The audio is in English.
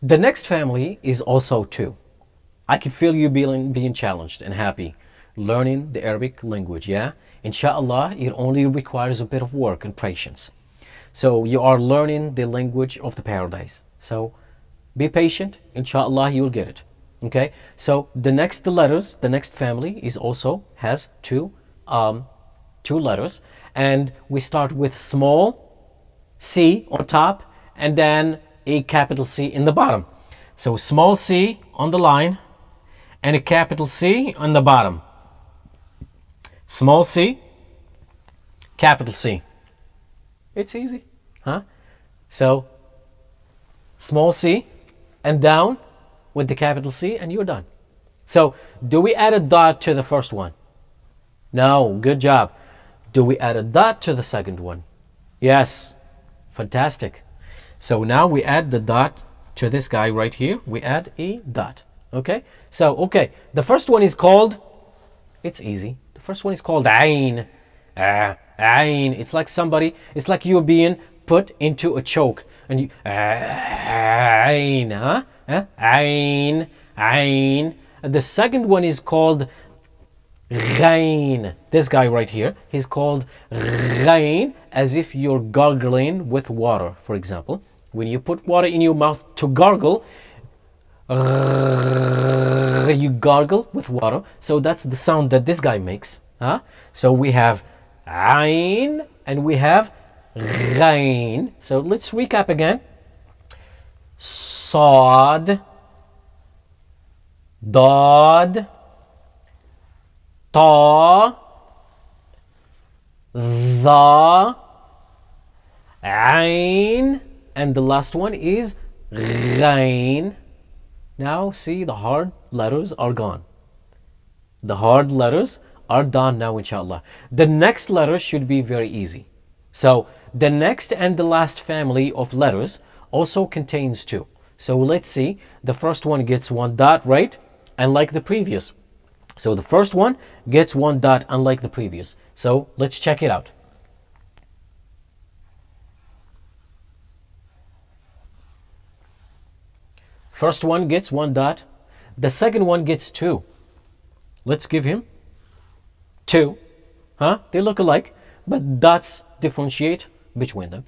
The next family is also 2. I can feel you being challenged and happy learning the Arabic language, yeah? Inshallah, it only requires a bit of work and patience. So you are learning the language of the paradise. So be patient, inshallah you'll get it. Okay? So the next letters, the next family is also has two letters, and we start with small c on top and then a capital C in the bottom. So small c on the line and a capital C on the bottom. Small c, capital C. It's easy, huh? So small c and down with the capital C and you're done. So do we add a dot to the first one? No, good job. Do we add a dot to the second one? Yes, fantastic. So now we add the dot to this guy right here. We add a dot. Okay, so okay, the first one is called, it's easy, the first one is called ʿayn. Әyn. It's like you're being put into a choke and you ዐyn, huh? ዐyn, ዐyn. The second one is called ghayn. This guy right here, he's called ghayn, as if you're gargling with water. For example, when you put water in your mouth to gargle, you gargle with water. So that's the sound that this guy makes, huh? So we have ዐyn and we have ghayn. So let's recap again. Sad, dad, ta, dha, ዐyn, and the last one is ghayn. Now see, the hard letters are gone. The hard letters are done now, inshallah. The next letter should be very easy. So the next and the last family of letters also contains 2. So let's see, the first one gets 1 dot, right? Unlike the previous. So the first one gets 1 dot unlike the previous. So let's check it out. First one gets 1 dot. The second one gets 2. Let's give him 2. Huh? They look alike, but dots differentiate between them.